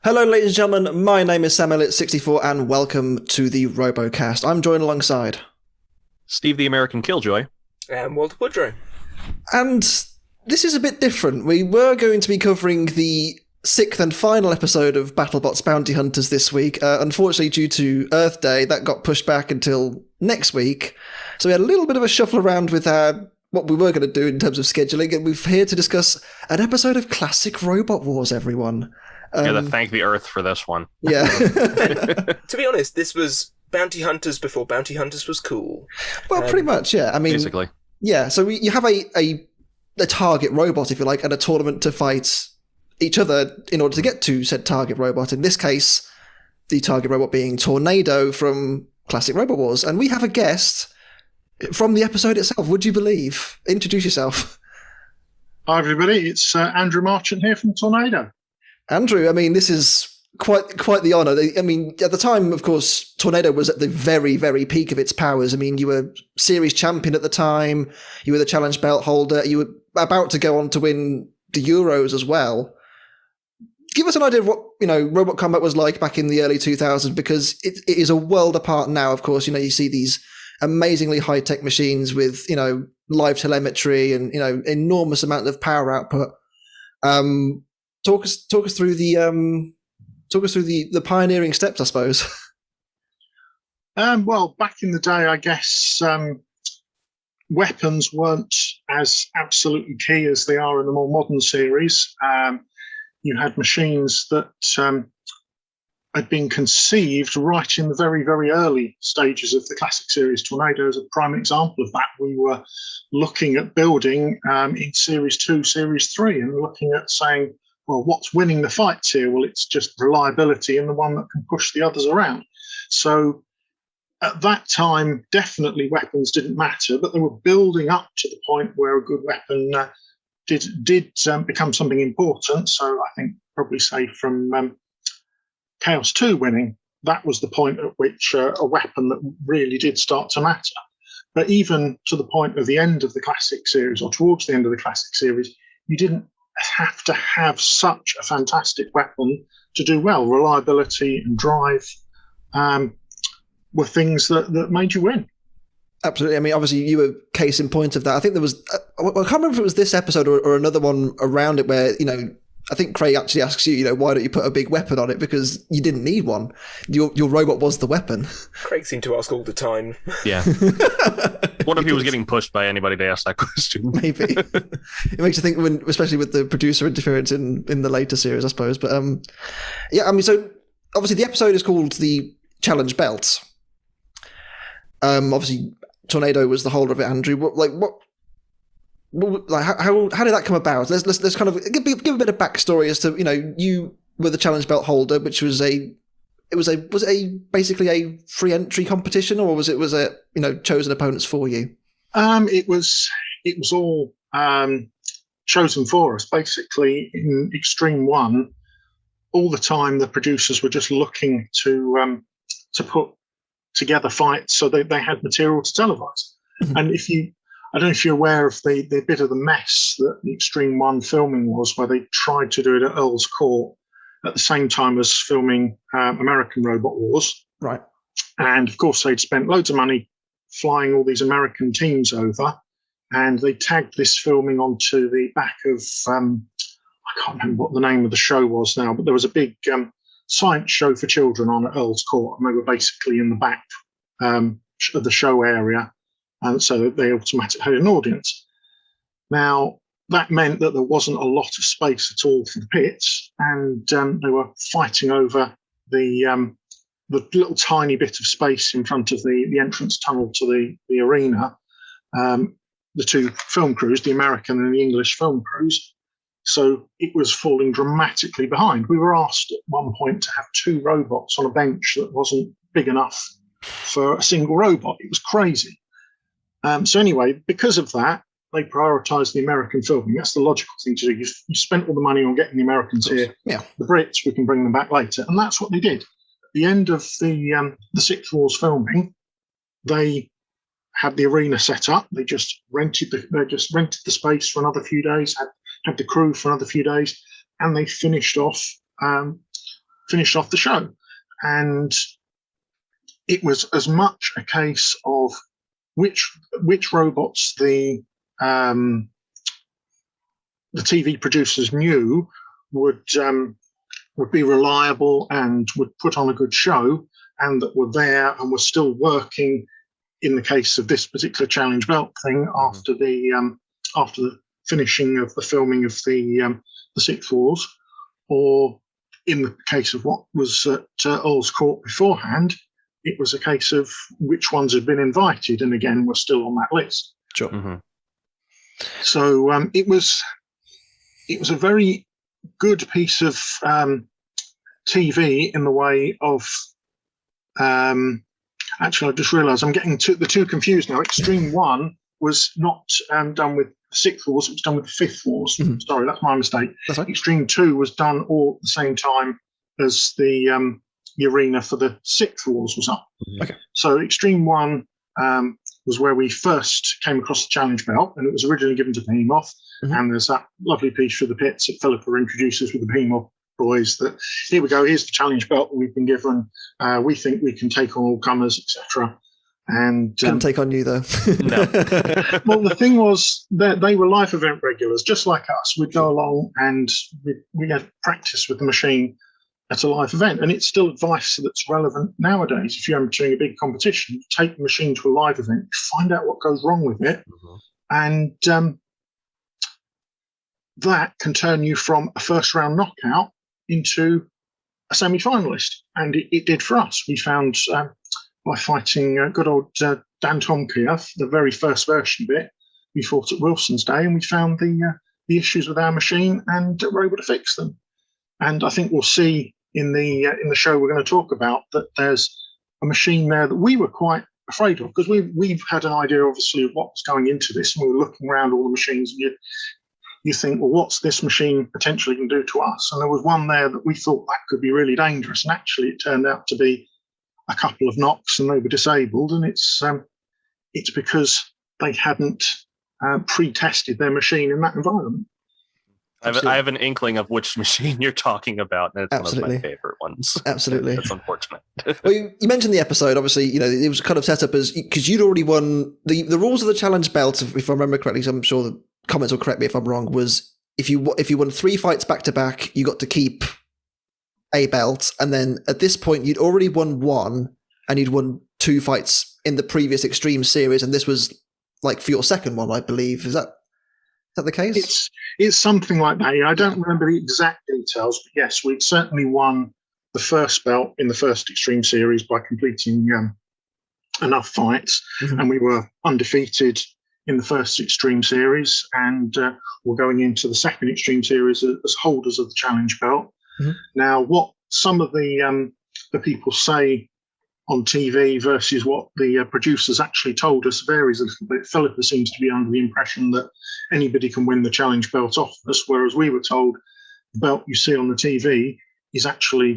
Hello, ladies and gentlemen. My name is Sam Elliott64, and welcome to the RoboCast. I'm joined alongside Steve the American Killjoy. And Walter Woodrow. And this is a bit different. We were going to be covering the sixth and final episode of BattleBots Bounty Hunters this week. Unfortunately, due to Earth Day, that got pushed back until next week. So we had a little bit of a shuffle around with what we were going to do in terms of scheduling, and we're here to discuss an episode of Classic Robot Wars, everyone. Thank the Earth for this one. Yeah. To be honest, this was Bounty Hunters before Bounty Hunters was cool. Well, pretty much, yeah. I mean, basically. Yeah, so you have a target robot, if you like, and a tournament to fight each other in order to get to said target robot. In this case, the target robot being Tornado from Classic Robot Wars. And we have a guest from the episode itself, would you believe? Introduce yourself. Hi, everybody. It's Andrew Marchant here from Tornado. Andrew, I mean, this is quite the honour. I mean, at the time, of course, Tornado was at the very, very peak of its powers. I mean, you were series champion at the time. You were the challenge belt holder. You were about to go on to win the Euros as well. Give us an idea of what, Robot Combat was like back in the early 2000s, because it is a world apart now, of course. You see these amazingly high-tech machines with, live telemetry and, enormous amount of power output. Talk us through the pioneering steps, I suppose. Well, back in the day, I guess weapons weren't as absolutely key as they are in the more modern series. You had machines that had been conceived right in the very, very early stages of the classic series. Tornado is a prime example of that. We were looking at building in Series 2, Series 3, and looking at saying, well, what's winning the fights here? Well, it's just reliability and the one that can push the others around. So at that time, definitely weapons didn't matter, but they were building up to the point where a good weapon did become something important. So I think probably say from Chaos 2 winning, that was the point at which a weapon that really did start to matter. But even to the point of the end of the classic series, or towards the end of the classic series, you didn't have to have such a fantastic weapon to do well. Reliability and drive were things that made you win. Absolutely. I mean, obviously, you were case in point of that. I think there was, I can't remember if it was this episode or another one around it where, I think Craig actually asks you, why don't you put a big weapon on it? Because you didn't need one. Your robot was the weapon. Craig seemed to ask all the time. Yeah. What if he was getting pushed by anybody to ask that question? Maybe. It makes you think, especially with the producer interference in the later series, I suppose. But yeah, I mean, so obviously the episode is called the Challenge Belt. Obviously, Tornado was the holder of it, Andrew. How did that come about? Let's kind of give a bit of backstory as to you were the challenge belt holder, which was basically a free entry competition, or was it chosen opponents for you? It was all chosen for us. Basically, in Extreme 1, all the time the producers were just looking to put together fights so they had material to televise. And I don't know if you're aware of the bit of the mess that the Extreme 1 filming was, where they tried to do it at Earl's Court at the same time as filming American Robot Wars. Right. And of course, they'd spent loads of money flying all these American teams over, and they tagged this filming onto the back of, I can't remember what the name of the show was now, but there was a big science show for children on at Earl's Court, and they were basically in the back of the show area. And so they automatically had an audience. Now, that meant that there wasn't a lot of space at all for the pits, and they were fighting over the little tiny bit of space in front of the entrance tunnel to the arena. The two film crews, the American and the English film crews. So it was falling dramatically behind. We were asked at one point to have two robots on a bench that wasn't big enough for a single robot. It was crazy. So anyway, because of that, they prioritised the American filming. That's the logical thing to do. You spent all the money on getting the Americans here. Yeah. The Brits, we can bring them back later. And that's what they did. At the end of the Six Wars filming, they had the arena set up. They just rented the space for another few days, had the crew for another few days, and they finished off finished off the show. And it was as much a case of which robots the TV producers knew would be reliable and would put on a good show, and that were there and were still working in the case of this particular challenge belt thing after the finishing of the filming of the Sixth Wars, or in the case of what was at Earl's Court beforehand, it was a case of which ones had been invited and again were still on that list. Sure. Mm-hmm. So it was a very good piece of TV in the way of. Actually, I just realised I'm getting the two confused now. Extreme 1 was not done with the Sixth Wars; it was done with the Fifth Wars. Mm-hmm. Sorry, that's my mistake. That's right. Extreme 2 was done all at the same time as the arena for the Sixth Wars was up. Okay. So Extreme 1 was where we first came across the challenge belt, and it was originally given to Behemoth. Mm-hmm. And there's that lovely piece through the pits that Philippa introduces with the Behemoth boys, that here we go, here's the challenge belt that we've been given. We think we can take on all comers, etc. And couldn't take on you though. No. well, the thing was that they were live event regulars, just like us. We'd go along and we had practice with the machine at a live event, and it's still advice that's relevant nowadays. If you're entering a big competition, you take the machine to a live event, find out what goes wrong with it, and that can turn you from a first round knockout into a semi-finalist, and it did for us. We found by fighting good old Dantomkia, the very first version of it, we fought at Wilson's Day, and we found the issues with our machine and were able to fix them. And I think we'll see in the show we're going to talk about that there's a machine there that we were quite afraid of, because we've had an idea, obviously, of what was going into this, and we were looking around all the machines, and you think, well, what's this machine potentially going to do to us? And there was one there that we thought that could be really dangerous. And actually, it turned out to be a couple of knocks and they were disabled. And it's because they hadn't pre-tested their machine in that environment. I have an inkling of which machine you're talking about, and it's Absolutely. one of my favorite ones. Absolutely. That's unfortunate. Well, you mentioned the episode. Obviously, it was kind of set up as, because you'd already won the rules of the challenge belt, if I remember correctly. So I'm sure the comments will correct me if I'm wrong. Was if you won 3 fights back to back, you got to keep a belt, and then at this point you'd already won 1, and you'd won 2 fights in the previous Extreme series, and this was like for your second one, I believe. Is that the case? It's something like that. I don't remember the exact details, but yes, we'd certainly won the first belt in the first Extreme series by completing enough fights, and we were undefeated in the first Extreme series, and we're going into the second Extreme series as holders of the challenge belt. Now, what some of the people say on TV versus what the producers actually told us varies a little bit. Philippa seems to be under the impression that anybody can win the challenge belt off us, whereas we were told the belt you see on the TV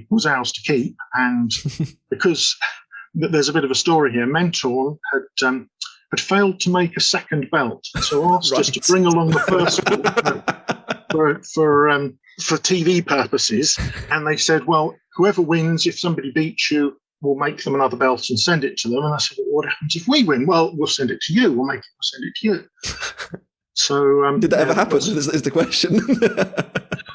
was ours to keep. And because there's a bit of a story here, Mentor had failed to make a second belt, so asked us to bring along the first one for TV purposes. And they said, well, whoever wins, if somebody beats you, we'll make them another belt and send it to them. And I said, well, what happens if we win? Well, we'll send it to you. We'll send it to you. So did that ever happen? Is the question.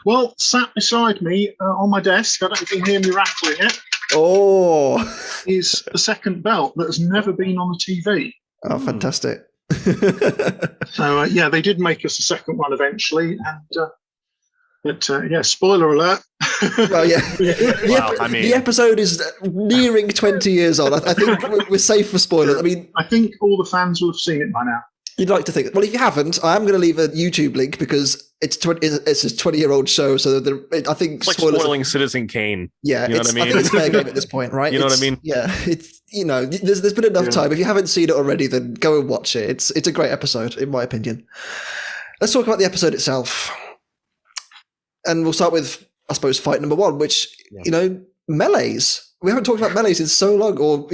Well, sat beside me on my desk, I don't know if you can hear me rattling it. Oh, is the second belt that has never been on the TV. Oh, fantastic. So, yeah, they did make us a second one eventually. And, but spoiler alert. Well, yeah. Wow, the episode is nearing 20 years old. I think we're safe for spoilers. I mean, I think all the fans will have seen it by now. You'd like to think. Well, if you haven't, I am going to leave a YouTube link because it's a 20-year-old show. So I think it's like spoiling Citizen Kane. Yeah, you know what I mean? I think it's fair game at this point, right? You know what I mean? Yeah, it's there's been enough time. If you haven't seen it already, then go and watch it. It's a great episode, in my opinion. Let's talk about the episode itself, and we'll start with, I suppose, fight number 1, which melees. We haven't talked about melees in so long, or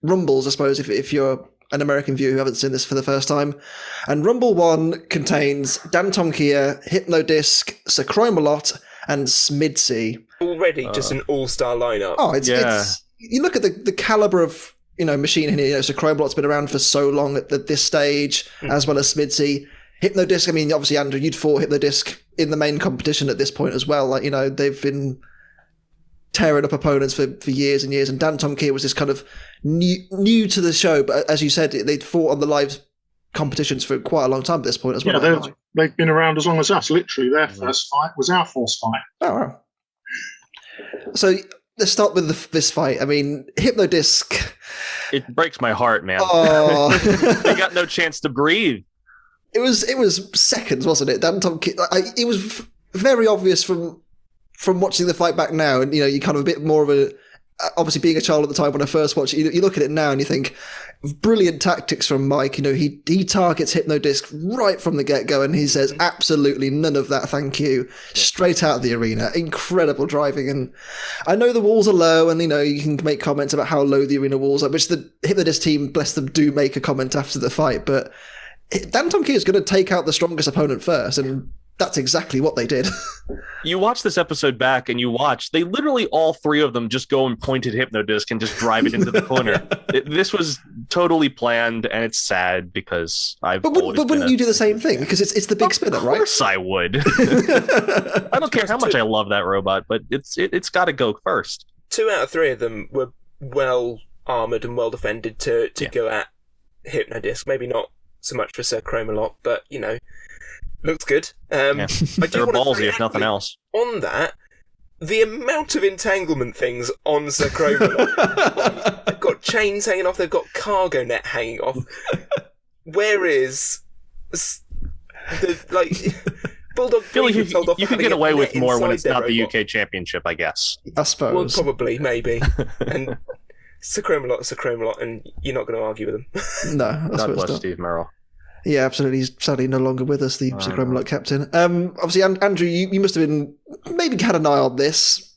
rumbles, I suppose, if you're an American viewer who haven't seen this for the first time. And Rumble 1 contains Dantomkia, Hypno-Disc, Chromalot, and SMIDSY. Already just an all-star lineup. Oh, it's you look at the caliber of machine in here. So Chromalot's been around for so long at this stage, as well as SMIDSY. Hypno-Disc, I mean, obviously, Andrew, you'd fought Hypno-Disc in the main competition at this point as well. Like, they've been tearing up opponents for years and years. And Dantomkia was this kind of new to the show, but as you said, they'd fought on the live competitions for quite a long time at this point as well. Yeah, they've been around as long as us. Literally, their first fight was our first fight. Oh, wow. So let's start with this fight. I mean, Hypno-Disc. It breaks my heart, man. Oh. They got no chance to breathe. It was seconds, wasn't it? Dantomkia. It was very obvious from watching the fight back now, and you kind of a bit more of a. Obviously, being a child at the time when I first watched it, you look at it now and you think, brilliant tactics from Mike. He targets Hypno-Disc right from the get-go, and he says, absolutely none of that, thank you. Straight out of the arena. Incredible driving. And I know the walls are low, and you can make comments about how low the arena walls are, which the Hypno-Disc team, bless them, do make a comment after the fight. But Dantomkia is going to take out the strongest opponent first, and that's exactly what they did. You watch this episode back and they literally all three of them just go and point at Hypno-Disc and just drive it into the corner. This was totally planned, and it's sad because But wouldn't you do the same thing? Because it's the big spinner, right? Of course I would. I don't care how much I love that robot, but it's got to go first. 2 out of 3 of them were well armoured and well defended to go at Hypno-Disc. Maybe not so much for Sir Chromalot, but, looks good. They're ballsy, if nothing else. On that, the amount of entanglement things on Sir Chromalot. They've got chains hanging off, they've got cargo net hanging off. Where is Bulldog told off you can get away with more when it's not the UK Championship, I guess. I suppose. Well, probably, maybe. And Sir Chromalot, and you're not going to argue with him. No, God bless Steve Merrill. Yeah, absolutely. He's sadly no longer with us, the Sir Chromalot captain. Obviously, Andrew, you must have been maybe had an eye on this.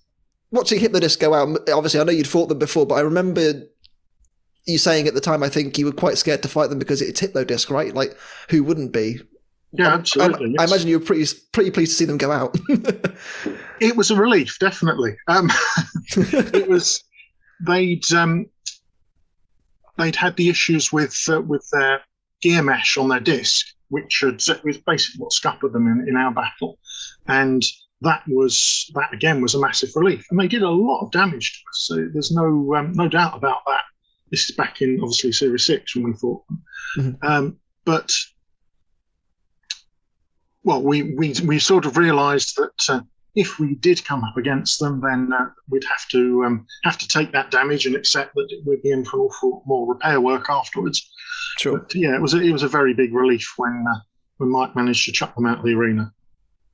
Watching Hypno-Disc go out, obviously, I know you'd fought them before, but I remember you saying at the time, I think you were quite scared to fight them because it's Hypno-Disc, right? Like, who wouldn't be? Yeah, absolutely. I imagine you were pretty pleased to see them go out. It was a relief, definitely. It was they'd had the issues with their gear mesh on their disc, which was basically what scuppered them in our battle, and that again was a massive relief, and they did a lot of damage to us. So there's no doubt about that. This is back in obviously Series 6 when we fought them. Mm-hmm. But well, we sort of realised that if we did come up against them, then we'd have to take that damage and accept that we'd be in for an awful more repair work afterwards. Sure. But yeah, it was a very big relief when Mike managed to chuck them out of the arena.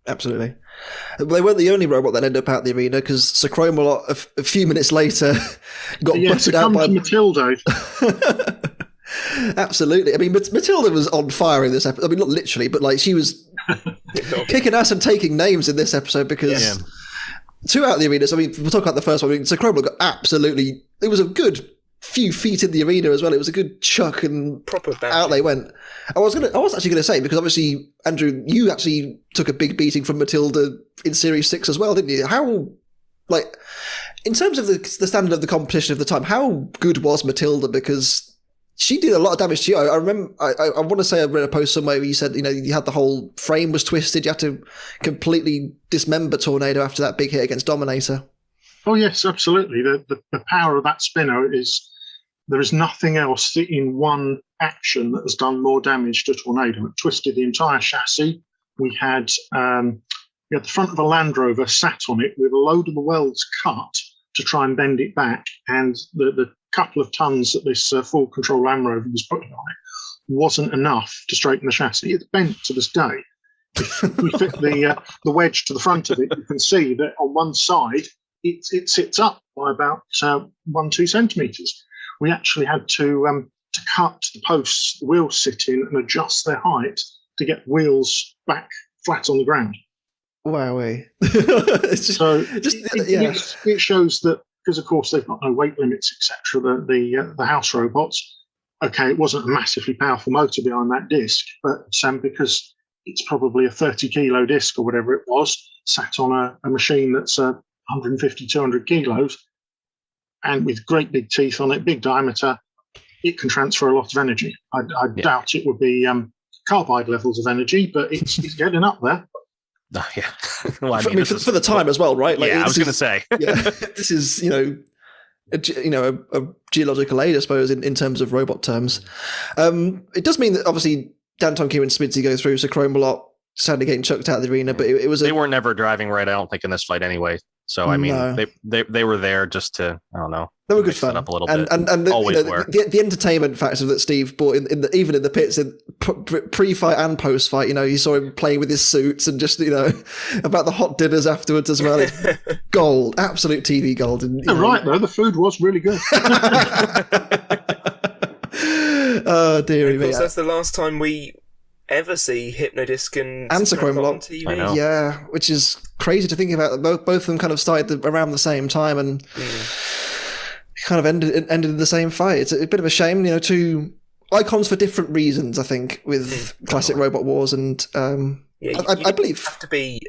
Absolutely. They weren't the only robot that ended up out of the arena, because Sir Chromalot a few minutes later got butted out by Matilda. Absolutely. I mean, Matilda was on fire in this episode. I mean, not literally, but like she was kicking ass and taking names in this episode, because 2 out of the arena. So I mean, we'll talk about the first one. I mean, Sir Chromalot got absolutely. It was a good few feet in the arena as well. It was a good chuck, and proper out they went. I was actually going to say, because obviously, Andrew, you actually took a big beating from Matilda in Series 6 as well, didn't you? How, like, in terms of the standard of the competition of the time, how good was Matilda? Because she did a lot of damage to you. I remember, I want to say I read a post somewhere where you said, you had the whole frame was twisted. You had to completely dismember Tornado after that big hit against Dominator. Oh yes, absolutely. The power of that spinner is, there is nothing else in one action that has done more damage to Tornado. It twisted the entire chassis. We had the front of a Land Rover sat on it with a load of the welds cut to try and bend it back, and the couple of tons that this full control Land Rover was putting on it wasn't enough to straighten the chassis. It's bent to this day. If we fit the wedge to the front of it, you can see that on one side it sits up by about 1-2 centimetres. We actually had to cut the posts the wheels sit in and adjust their height to get wheels back flat on the ground. Wowee. It shows that, because of course they've got no weight limits, etc. The house robots. Okay, it wasn't a massively powerful motor behind that disc, but because it's probably a 30 kilo disc or whatever it was, sat on a machine that's 100 150, 200 kilos, and with great big teeth on it, big diameter, it can transfer a lot of energy. I doubt it would be carbide levels of energy, but it's getting up there. Yeah. Well, I mean, for the time as well, right? Like, yeah, I was going to say. Yeah, this is, a geological age, I suppose, in terms of robot terms. It does mean that obviously Dantomkia and SMIDSY go through, so Chromalot sadly getting chucked out of the arena, but it was they were never driving right, I don't think, in this fight anyway. So I mean, No. they were there just to, I don't know. They were good fun. Up a little and, bit. and the, Always were. The entertainment factor that Steve brought even in the pits, pre-fight and post-fight, you saw him playing with his suits and just, about the hot dinners afterwards as well. It's gold, absolute TV gold. And, right, though, the food was really good. Oh, dearie me. Of course, that's the last time we ever see Hypno-Disc and Chromalot on TV. Yeah, which is crazy to think about. Both of them kind of started around the same time and kind of ended in the same fight. It's a bit of a shame, two icons for different reasons, I think, with classic Robot Wars and I believe have to be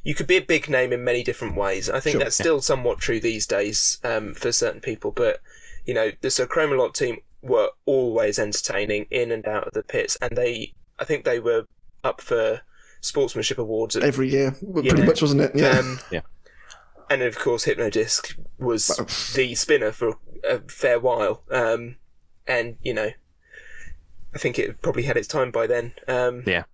you could be a big name in many different ways. I think that's still somewhat true these days for certain people, but the Chromalot team were always entertaining in and out of the pits, and I think they were up for sportsmanship awards every year, pretty much, wasn't it? Yeah. And of course, Hypno-Disc was the spinner for a fair while, and I think it probably had its time by then. It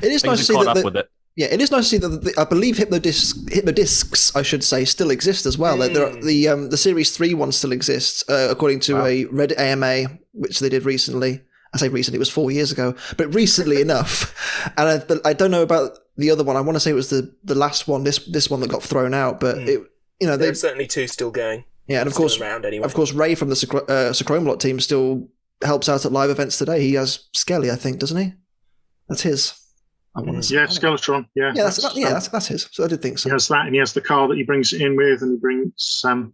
is nice to see that. With it. Yeah, it is nice to see that I believe Hypno-Discs, I should say, still exist as well. The Series 3 one still exists, according to a Reddit AMA, which they did recently. I say recently, it was 4 years ago, but recently enough. And I don't know about the other one. I want to say it was the last one, this one that got thrown out. But there's certainly two still going. Yeah, and of course, anyway. Of course, Ray from the Chromalot team still helps out at live events today. He has Skelly, I think, doesn't he? That's his. Skeletron. Yeah, that's his. So I did think so. He has that, and he has the car that he brings it in with, and he brings. I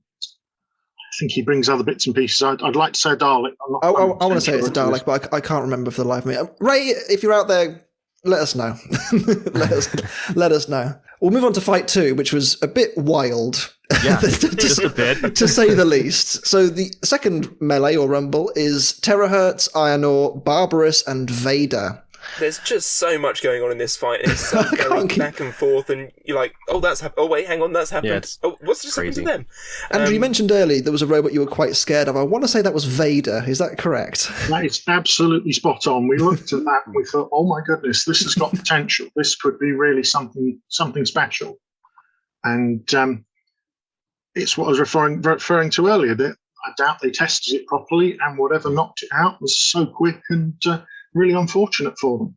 think he brings other bits and pieces. I'd like to say a Dalek. I want to say it's a Dalek, but I can't remember for the life of me. Ray, if you're out there, let us know. let us know. We'll move on to Fight 2, which was a bit wild. Yeah, just a bit. To say the least. So the second melee or rumble is Terrorhurtz, Iron Ore, Barberous, and Vader. There's just so much going on in this fight. It's going back and forth, and you're like, "Oh, that's happened. Oh, wait, hang on, that's happened. What's just happened to them?" Andrew, you mentioned earlier there was a robot you were quite scared of. I want to say that was Vader. Is that correct? That is absolutely spot on. We looked at that and we thought, "Oh my goodness, this has got potential. This could be really something special." And it's what I was referring to earlier. That I doubt they tested it properly, and whatever knocked it out was so quick and. Really unfortunate for them.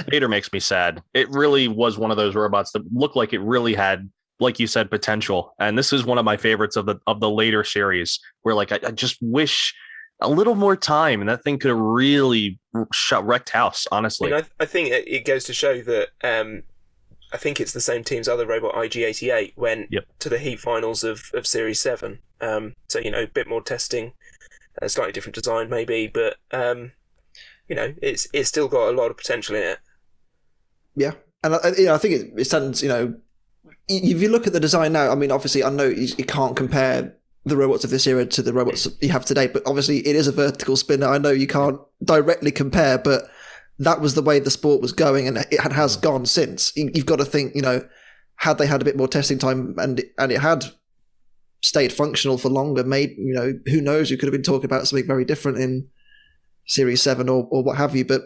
Vader makes me sad. It really was one of those robots that looked like it really had, like you said, potential. And this is one of my favorites of the later series, where like I just wish a little more time, and that thing could have really wrecked house. Honestly, I think it goes to show that I think it's the same team's other robot, IG-88, went to the heat finals of Series 7. So a bit more testing, a slightly different design maybe, but. It's still got a lot of potential in it. Yeah, and I think it stands. If you look at the design now, I mean, obviously, I know you can't compare the robots of this era to the robots you have today, but obviously, it is a vertical spinner. I know you can't directly compare, but that was the way the sport was going, and it has gone since. You've got to think, had they had a bit more testing time, and it had stayed functional for longer, who knows? You could have been talking about something very different in Series 7 or what have you, but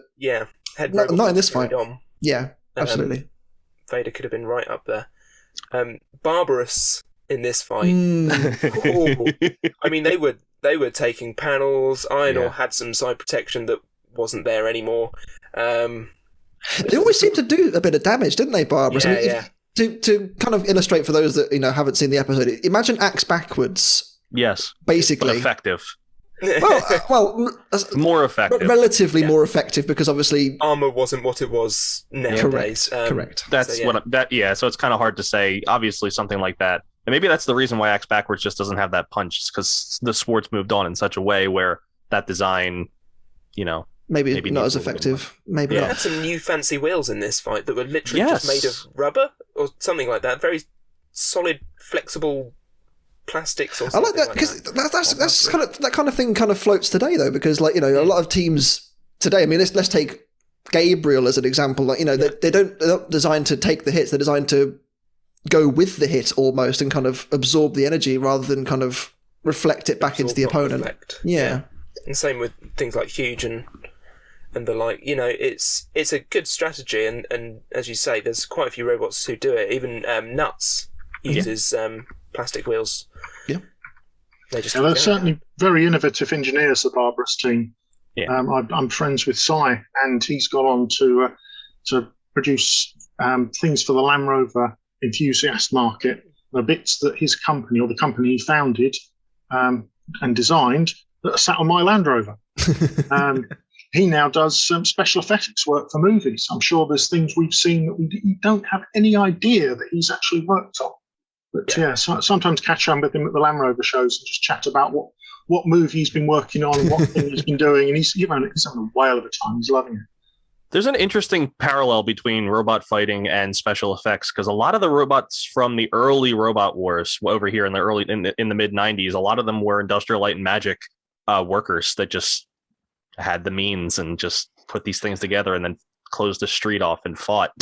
not in this fight. Yeah, absolutely. Vader could have been right up there. Barberous in this fight. I mean, they were taking panels. Iron Ore had some side protection that wasn't there anymore. They always seem to do a bit of damage, didn't they, Barberous? To kind of illustrate for those that haven't seen the episode, imagine axe backwards. Yes, basically but effective. Well, more effective. Relatively more effective because obviously armor wasn't what it was nowadays. Correct. That's So it's kind of hard to say. Obviously, something like that, and maybe that's the reason why Axe Backwards just doesn't have that punch, because the sport's moved on in such a way where that design, maybe Maybe not needs as a little bit more. effective. Maybe They not. had some new fancy wheels in this fight that were literally Yes. just made of rubber or something like that. Very solid, flexible plastics or I something like that because that. that's kind of that kind of thing kind of floats today though, because like a lot of teams today. I mean, let's take Gabriel as an example. Like they're not designed to take the hits; they're designed to go with the hit almost and kind of absorb the energy rather than kind of reflect it back into the Absorb, not opponent. reflect. Yeah. And same with things like Huge and the like. It's a good strategy, and as you say, there's quite a few robots who do it. Even Nuts uses plastic wheels. Yeah. They just They're certainly very innovative engineers, the Barberous team. Yeah. I'm friends with Cy, and he's gone on to produce things for the Land Rover enthusiast market. The bits that his company or the company he founded and designed that are sat on my Land Rover. He now does some special effects work for movies. I'm sure there's things we've seen that we don't have any idea that he's actually worked on. But so, sometimes catch up with him at the Land Rover shows and just chat about what movie he's been working on and what thing he's been doing. And he's having a whale of a time. He's loving it. There's an interesting parallel between robot fighting and special effects because a lot of the robots from the early Robot Wars over here in the mid 90s, a lot of them were Industrial Light and Magic workers that just had the means and just put these things together and then closed the street off and fought.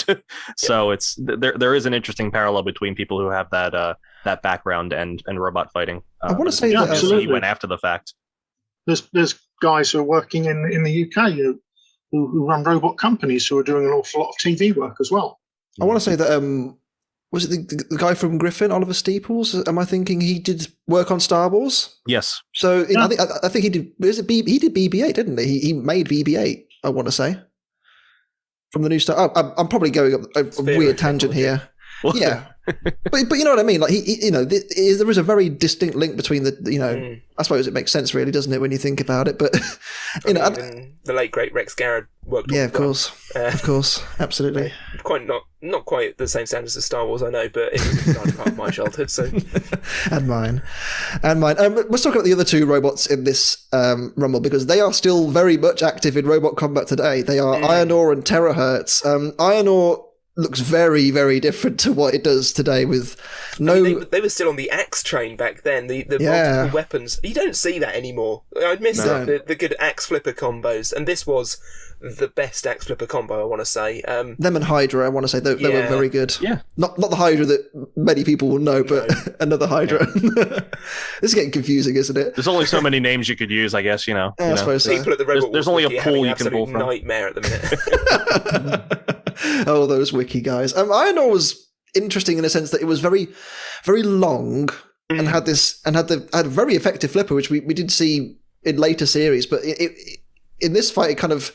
So it's there is an interesting parallel between people who have that background and robot fighting. I want to say that he went after the fact. There's guys who are working in the UK who run robot companies who are doing an awful lot of TV work as well. I want to say that was it the guy from Griffin, Oliver Steeples? Am I thinking he did work on Star Wars? Yes. So I think he did. He did BB-8, didn't he? He made BB-8. I want to say from the new Star. I'm probably going up a weird tangent here. Yeah, but you know what I mean. Like there is a very distinct link between the I suppose it makes sense, really, doesn't it, when you think about it? But even the late great Rex Garrett worked on. Yeah, of course, absolutely. Quite not quite the same standards as Star Wars, I know, but it was a large part of my childhood. So and mine. Let's talk about the other two robots in this Rumble because they are still very much active in robot combat today. They are Ironor and Terrorhurtz. Ironor looks very, very different to what it does today with they were still on the axe train back then, the multiple weapons. You don't see that anymore. I miss the good axe flipper combos, and this was the best axe flipper combo, I want to say. Them and Hydra, I want to say, they were very good. Yeah. Not the Hydra that many people will know, but another Hydra. Yeah. This is getting confusing, isn't it? There's only so many names you could use, I guess, I suppose so. People at the Robot there's only a pool you can pull from. Nightmare at the minute. Oh, those wiki guys. Ironor was interesting in a sense that it was very, very long and had a very effective flipper, which we did see in later series. But in this fight, it kind of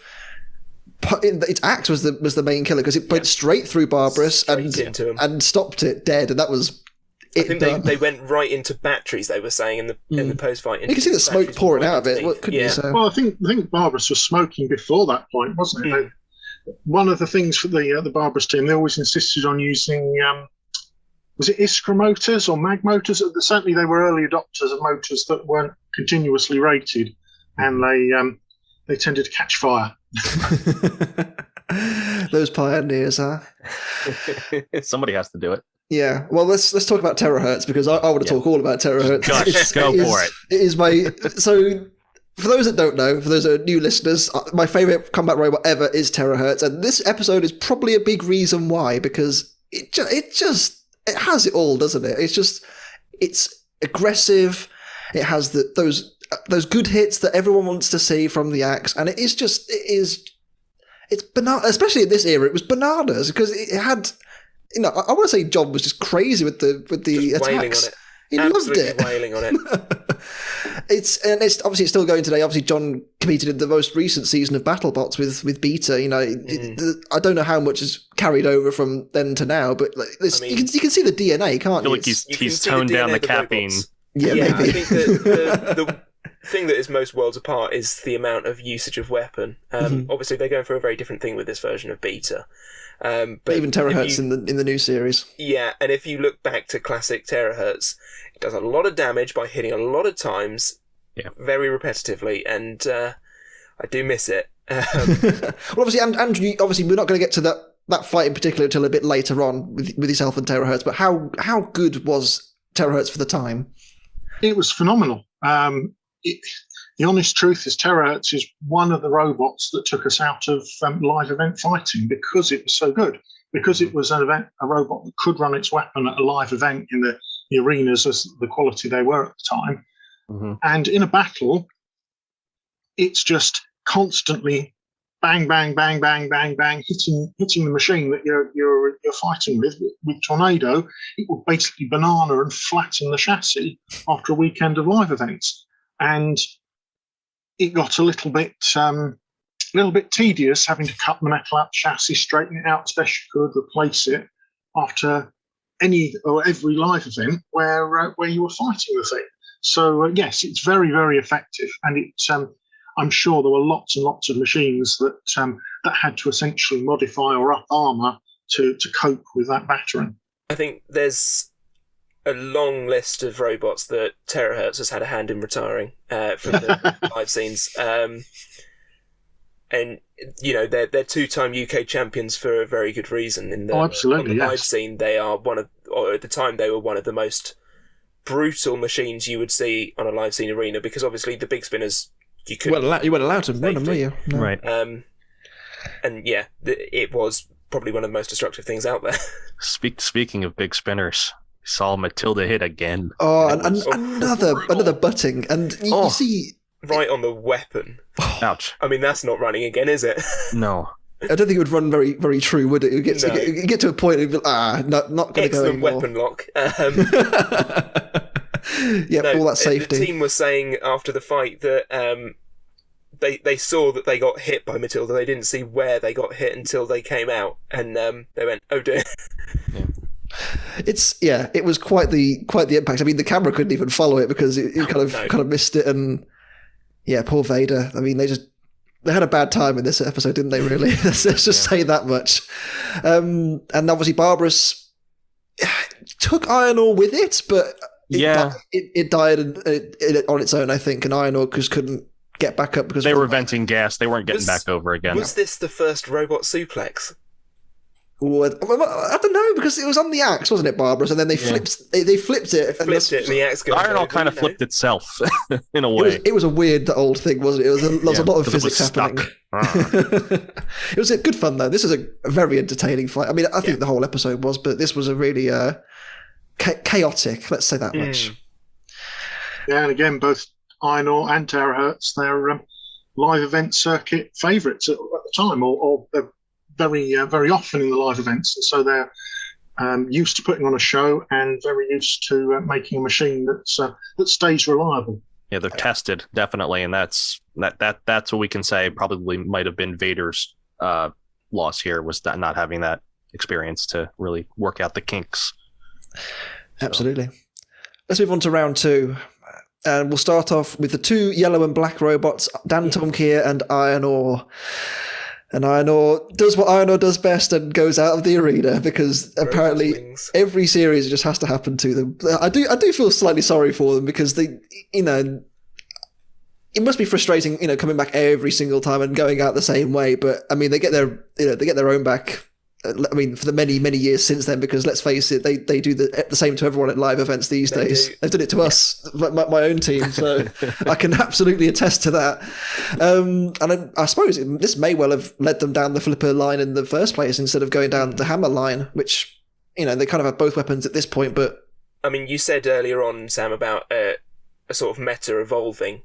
its axe was the main killer because it went straight through Barberous and stopped it dead, and that was. I think they went right into batteries. They were saying in the post fight. You can see the smoke pouring out of it. Couldn't you say? Well, I think Barberous was smoking before that point, wasn't it? One of the things for the Barberous team, they always insisted on using, was it Iskra motors or mag motors? Certainly they were early adopters of motors that weren't continuously rated, and they tended to catch fire. Those pioneers, huh? Somebody has to do it. Yeah, well, let's talk about Terrorhurtz because I want to talk all about Terrorhurtz. Gosh, go for it. It is my For those that don't know, for those that are new listeners, my favourite combat robot ever is Terrorhurtz, and this episode is probably a big reason why, because it has it all, doesn't it? It's aggressive, it has those good hits that everyone wants to see from the axe, and it's banana, especially in this era, it was bananas, because it had, I want to say John was just crazy with the just attacks. He Absolutely loved it. wailing on it. It's obviously it's still going today. Obviously, John competed in the most recent season of BattleBots with Beta. I don't know how much is carried over from then to now, but you can see the DNA, can't you? I feel like he's toned down the caffeine. Yeah, maybe. I think the thing that is most worlds apart is the amount of usage of weapon. Obviously, they're going for a very different thing with this version of Beta. But even Terrorhurtz in the new series. Yeah, and if you look back to classic Terrorhurtz, it does a lot of damage by hitting a lot of times, very repetitively, and I do miss it. Well, obviously, and Andrew, obviously, we're not going to get to that fight in particular until a bit later on with yourself and Terrorhurtz. But how good was Terrorhurtz for the time? It was phenomenal. The honest truth is Terrorhurtz is one of the robots that took us out of live event fighting because it was so good. Because it was a robot that could run its weapon at a live event in the arenas as the quality they were at the time. Mm-hmm. And in a battle, it's just constantly bang, bang, bang, bang, bang, bang, hitting the machine that you're fighting with. With Tornado, it will basically banana and flatten the chassis after a weekend of live events. And it got a little bit tedious having to cut the metal out the chassis, straighten it out as best you could, replace it after any or every live event where you were fighting the thing. So yes, it's very, very effective, and it's I'm sure there were lots and lots of machines that had to essentially modify or up armor to cope with that battering. I think there's a long list of robots that Terrorhurtz has had a hand in retiring from the live scenes. And, you know, they're two-time UK champions for a very good reason. Absolutely, on the yes. live scene, they are at the time, they were one of the most brutal machines you would see on a live scene arena, because obviously the big spinners, you weren't allowed to run them, were you? No. Right. And yeah, it was probably one of the most destructive things out there. Speaking of big spinners, saw Matilda hit again. Oh, another butting, and you see right on the weapon. Ouch! I mean, that's not running again, is it? No. I don't think it would run very, very true, would it? You get to a point of not going to go anymore. Excellent weapon lock. All that safety. The team was saying after the fight that they saw that they got hit by Matilda. They didn't see where they got hit until they came out, and they went, "Oh dear." Yeah. It was quite the impact. I mean, the camera couldn't even follow it because it kind of missed it, and yeah, poor Vader. I mean, they had a bad time in this episode, didn't they? Really, let's just say that much. And obviously, Barberous took Iron Ore with it, but it died on its own, I think, and Iron Ore just couldn't get back up because they were venting gas. They weren't getting back over again. Was this the first robot suplex? I don't know, because it was on the axe, wasn't it, Barberous? And then they flipped it. They flipped it, and the axe goes Iron Ore kind of flipped itself in a way. It was a weird old thing, wasn't it? There was a lot of physics happening. It was good fun, though. This is a very entertaining fight. I mean, I think the whole episode was, but this was a really chaotic, let's say that much. Yeah, and again, both Iron Ore and Terrorhurtz, they're live event circuit favourites at the time, or very, very often in the live events. And so they're used to putting on a show and very used to making a machine that stays reliable. Yeah, they're tested, definitely, and that's what we can say probably might have been Vader's loss here, was that not having that experience to really work out the kinks. Absolutely. Let's move on to round two. And we'll start off with the two yellow and black robots, Dantomkia and Iron Ore. And Iron Ore does what Iron Ore does best and goes out of the arena, because apparently every series just has to happen to them. I do feel slightly sorry for them, because they, it must be frustrating, coming back every single time and going out the same way. But I mean, they get their own back. I mean, for the many, many years since then, because let's face it, they do the same to everyone at live events these days. They've done it to us, my own team, so I can absolutely attest to that. And I suppose this may well have led them down the flipper line in the first place instead of going down the hammer line, which, they kind of have both weapons at this point. But I mean, you said earlier on, Sam, about a sort of meta evolving.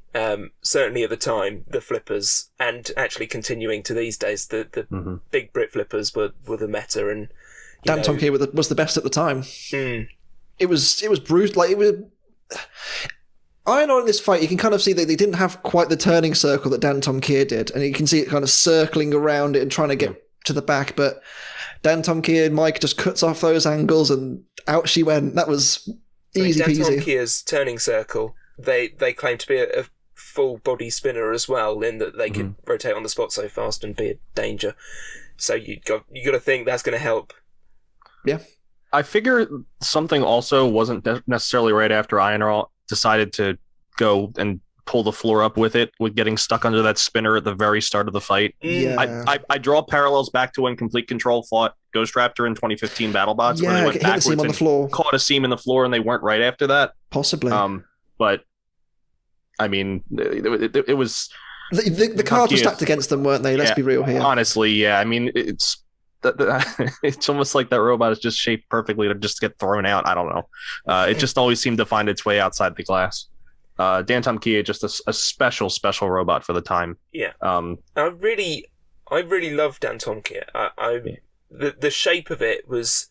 Certainly at the time, the flippers, and actually continuing to these days, the big Brit flippers were the meta, and Dantomkia was the best at the time. It was bruised, like it was. Iron Ore in this fight, you can kind of see that they didn't have quite the turning circle that Dantomkia did, and you can see it kind of circling around it and trying to get to the back. But Dantomkia and Mike just cuts off those angles, and out she went. That was easy peasy. Dantomkia's turning circle, they claim to be a full body spinner as well, in that they can rotate on the spot so fast and be a danger. So you got to think that's going to help. Yeah, I figure something also wasn't necessarily right after Iron Ore decided to go and pull the floor up with it, with getting stuck under that spinner at the very start of the fight. Yeah. I draw parallels back to when Complete Control fought Ghost Raptor in 2015 BattleBots, where they went backwards on the floor. caught a seam in the floor, and they weren't right after that. Possibly. But I mean, it was the cards were stacked against them, weren't they? Let's be real here. Honestly, yeah. I mean, it's almost like that robot is just shaped perfectly to just get thrown out. I don't know. It just always seemed to find its way outside the glass. Dantomkia, just a special robot for the time. Yeah. I really love Dantomkia. The shape of it was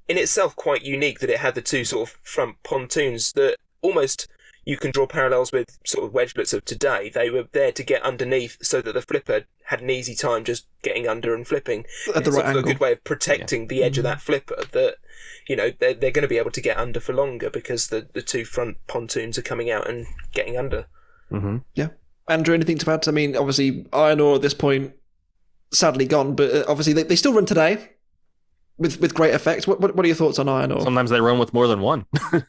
in itself quite unique, that it had the two sort of front pontoons that almost you can draw parallels with sort of wedgelets of today. They were there to get underneath so that the flipper had an easy time just getting under and flipping. At the right angle. A good way of protecting the edge of that flipper, that, you know, they're going to be able to get under for longer because the two front pontoons are coming out and getting under. Mm-hmm. Yeah. Andrew, anything to add? I mean, obviously, Iron Ore at this point, sadly gone, but obviously they still run today with great effect. What are your thoughts on Iron Ore? Sometimes they run with more than one.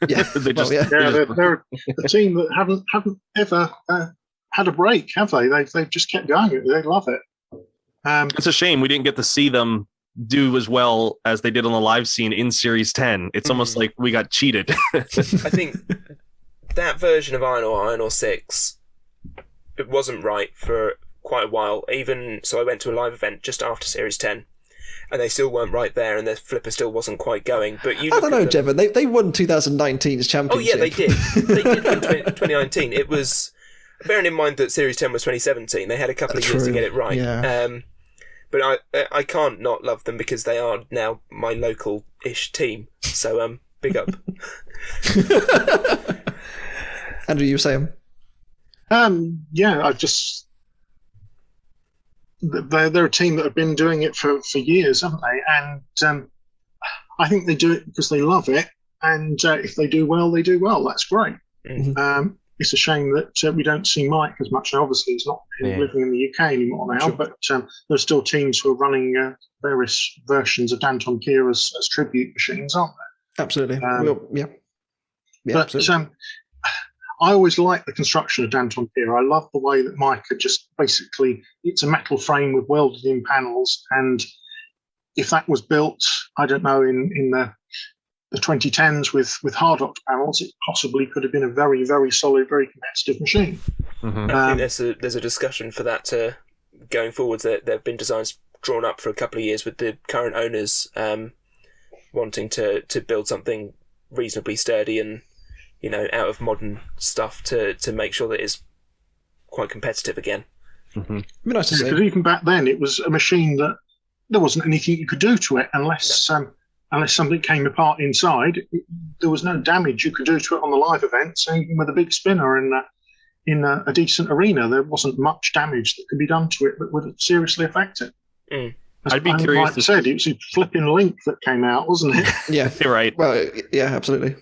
Yeah, they're a team that haven't ever had a break, have they? They've just kept going. They love it. It's a shame we didn't get to see them do as well as they did on the live scene in Series 10. It's almost like we got cheated. I think that version of Iron Ore 6, it wasn't right for quite a while. Even so, I went to a live event just after Series 10. And they still weren't right there, and the flipper still wasn't quite going. But I don't know, Jevon. They won 2019's championship. Oh yeah, they did. They did win 2019. It was, bearing in mind that Series 10 was 2017. They had a couple of years to get it right. Yeah. But I can't not love them because they are now my local-ish team. So big up. Andrew, you were saying? Yeah, they're a team that have been doing it for years, haven't they? And I think they do it because they love it. And if they do well, they do well. That's great. Mm-hmm. It's a shame that we don't see Mike as much. Obviously, he's not living in the UK anymore now. Sure. But there's still teams who are running various versions of Dantomkia as tribute machines, aren't there? Absolutely. Yeah. But absolutely. I always like the construction of Dantomkia. I love the way that Mike had just basically, it's a metal frame with welded in panels. And if that was built, I don't know, in the 2010s with hard opt panels, it possibly could have been a very, very solid, very competitive machine. Mm-hmm. I think there's a discussion for that going forwards. There have been designs drawn up for a couple of years with the current owners wanting to build something reasonably sturdy and, you know, out of modern stuff to make sure that it's quite competitive again. Mm-hmm. It'd be nice to see. Because even back then, it was a machine that there wasn't anything you could do to it unless something came apart inside. There was no damage you could do to it on the live events. And even with a big spinner in a decent arena, there wasn't much damage that could be done to it that would seriously affect it. As I'd be curious. Like said, it was a flipping Link that came out, wasn't it? Yeah, you're right. Well, yeah, absolutely.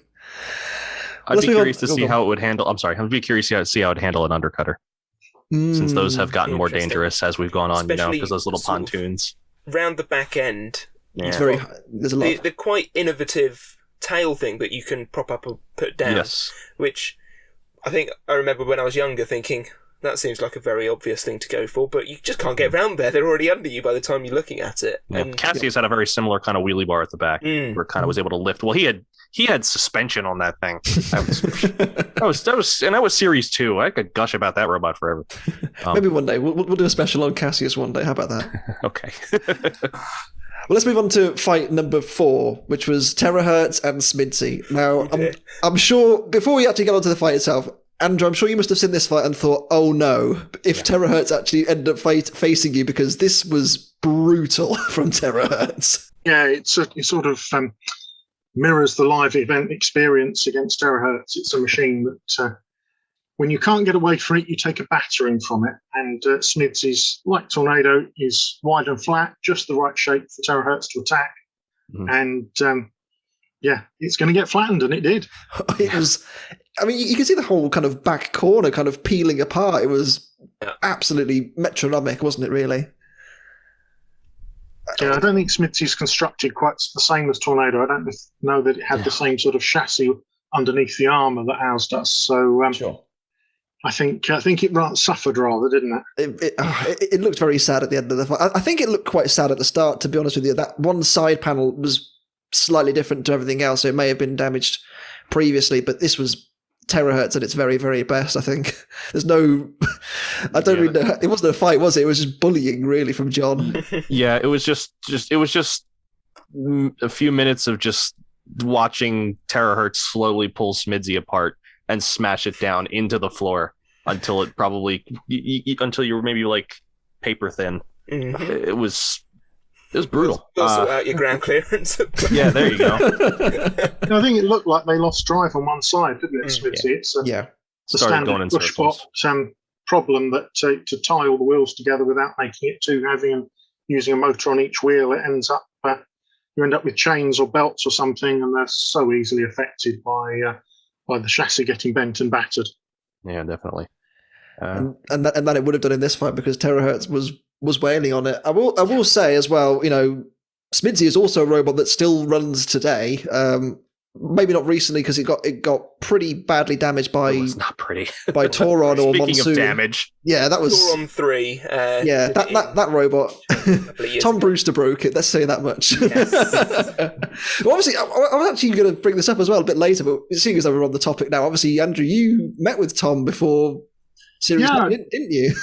I'd be curious to see how it would handle. I'm sorry. I'd be curious to see how it would handle an undercutter, since those have gotten more dangerous as we've gone on. Especially, you know, because those little pontoons round the back end. Yeah. It's very. There's a lot. The quite innovative tail thing that you can prop up or put down. Yes. Which I think I remember when I was younger thinking that seems like a very obvious thing to go for, but you just can't get around there. They're already under you by the time you're looking at it. Yeah. And Cassius had a very similar kind of wheelie bar at the back, where it kind of was able to lift. Well, he had suspension on that thing. That was Series 2. I could gush about that robot forever. Maybe one day we'll do a special on Cassius one day. How about that? Okay. Well, let's move on to fight number 4, which was Terrorhurtz and SMIDSY. Now, I'm sure before we actually get onto the fight itself, Andrew, I'm sure you must have seen this fight and thought, "Oh no!" If Terrorhurtz actually ended up facing you, because this was brutal from Terrorhurtz. Yeah, it sort of mirrors the live event experience against Terrorhurtz. It's a machine that when you can't get away from it, you take a battering from it. And SMIDSY's, like Tornado, is wide and flat, just the right shape for Terrorhurtz to attack. And it's going to get flattened, and it did. It was. I mean, you can see the whole kind of back corner kind of peeling apart. It was absolutely metronomic, wasn't it, really? Yeah, I don't think SMIDSY's constructed quite the same as Tornado. I don't know that it had the same sort of chassis underneath the armour that ours does. So, sure. I think it suffered rather, didn't it? It looked very sad at the end of the fight. I think it looked quite sad at the start, to be honest with you. That one side panel was slightly different to everything else, so it may have been damaged previously, but this was Terrorhurtz at its very, very best, I think. There's no... I don't really know. It wasn't a fight, was it? It was just bullying, really, from John. Yeah, it was just a few minutes of just watching Terrorhurtz slowly pull SMIDSY apart and smash it down into the floor until it probably until you were maybe like paper thin. Mm-hmm. It was brutal. Sort out your ground clearance. Yeah, there you go. I think it looked like they lost drive on one side, didn't it, SMIDSY? It's a standard pushbot problem that to tie all the wheels together without making it too heavy and using a motor on each wheel, it ends up you end up with chains or belts or something, and they're so easily affected by the chassis getting bent and battered. Yeah, definitely. And that it would have done in this fight because Terrorhurtz was wailing on it. I will say as well, SMIDSY is also a robot that still runs today. Maybe not recently because it got pretty badly damaged by. It was not pretty by Tauron or Monsoon. Speaking of damage, yeah, that was Tauron 3. That robot. Tom Brewster broke it. Let's say that much. Yes. Well, obviously, I was actually going to bring this up as well a bit later, but seeing as we're on the topic now, obviously, Andrew, you met with Tom before Series 1, didn't you?